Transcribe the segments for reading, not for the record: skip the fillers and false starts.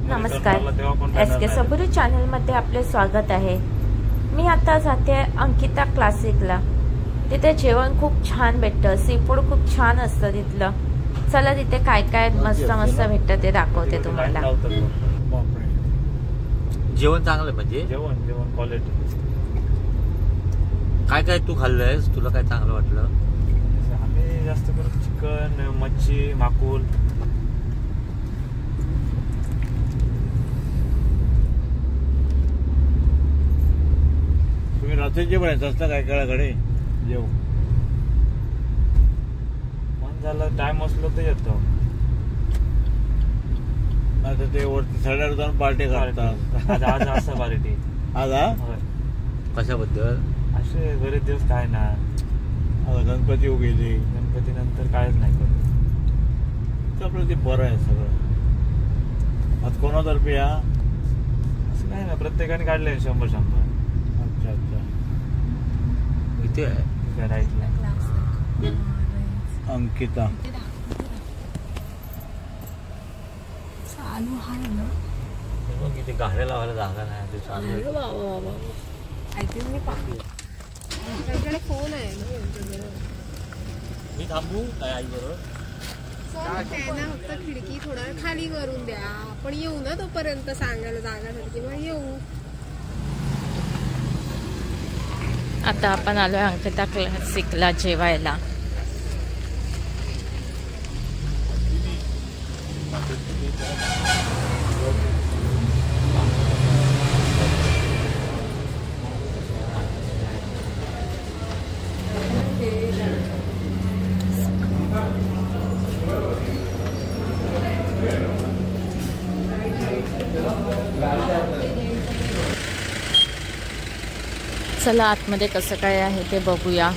नमस्कार, SK सबुरी channel मध्ये आपले स्वागत आहे। मी आता जाते अंकिता क्लासिकला। तिथे जेवण खूप छान भेटतं, सी फूड खूप छान असतं तिथलं। चला तिथे काय काय मस्त मस्त भेटतं ते दाखवते तुम्हाला। जेवण चांगलं म्हणजे जेवण क्वालिटी। काय काय तू खाल्लंयस, तुला काय चांगलं वाटलं? आम्ही जास्त करून चिकन, मच्छी, माकुल। तुम्ही रात्री जेवायचं असतं काय काळाकडे जेव मन झालं टाइम असलो तर येतो। आता ते वरती सड्यावर जाऊन पार्टी करतात। आज असं पार्टी आज कशाबद्दल? असे बरेच दिवस काय ना, आता गणपती उगेले, गणपती नंतर कायच नाही करत। आपलं ते बरं आहे सगळं। आज कोणातर्फे या असं काय ना, प्रत्येकाने काढले 100-100। अच्छा अच्छा, इथे आहे राईटला अंकिता। चालू आहे ना, मग इथे गाड्या लावायला जागा नाही, ते चालू आहे। मी पाहते त्यांच्याकडे फोन आहे ना, मी थांबू काय आई बरोबर? त्यांना फक्त खिडकी थोडा खाली करून द्या, आपण येऊ ना तोपर्यंत सांगायला जागासाठी, मग येऊ। आता आपण आलोय अंकिता क्लासिकला जेवायला। चला आतमध्ये कसं काय आहे ते बघूया।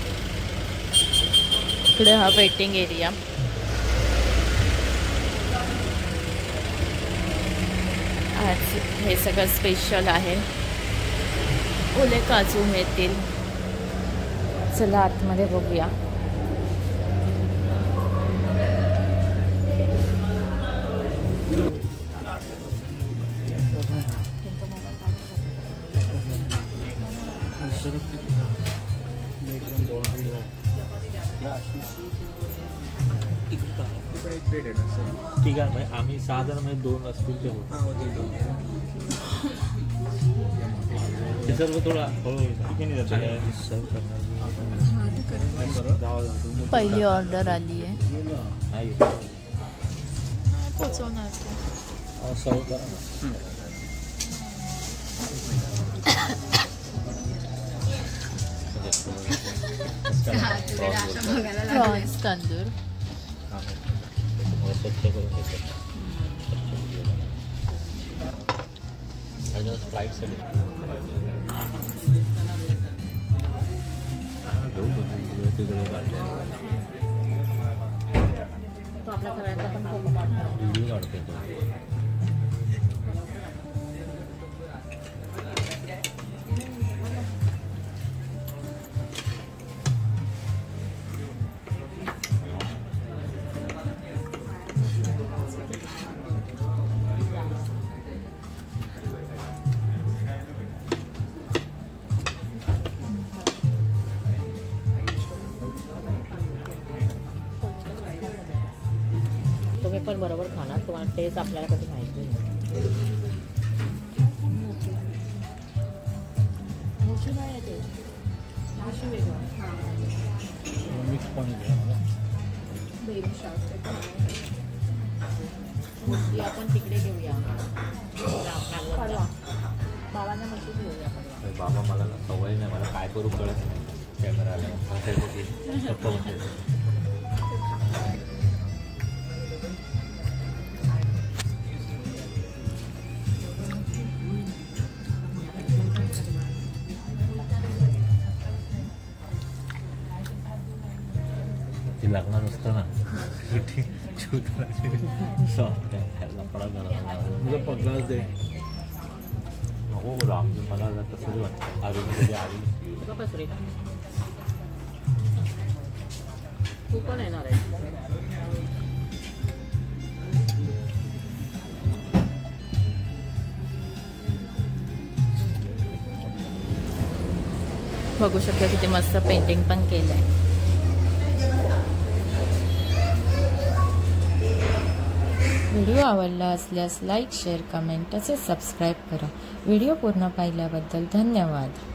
इकडे हा वेटिंग एरिया। आज हे सगळं स्पेशल आहे, ओले काजू मिळतील। चला आतमध्ये बघूया। ठीक आहे, आम्ही 6 जण म्हणजे 2 असतील ते सर्व थोडा पहिली ऑर्डर आली आहे, पोचवणार प्रॉन्स तंदूर। स्वच्छ करून घेतो फ्लाईट तो आपल्या सगळ्यांचा पण फोटो काढतो। तुम्ही पण बरोबर खाणार, तुम्हाला टेस्ट आपल्याला कधी माहिती नाही। आपण तिकडे घेऊया, बाबांना मस्त घेऊया। बाबा मला सवय नाही, मला काय करू कळत नाही कॅमेराला। लागणार नसतं ना पगार दे नको बोला, आमचं मला तसंच वाटतं। आरोग्य आली तू पण येणार आहे? बघू शकता किती मस्त पेंटिंग पण केलंय. व्हिडिओ आवडला असल्यास लाईक, शेअर, कमेंट तसेच सबस्क्राईब करा. व्हिडिओ पूर्ण पाहिल्याबद्दल धन्यवाद.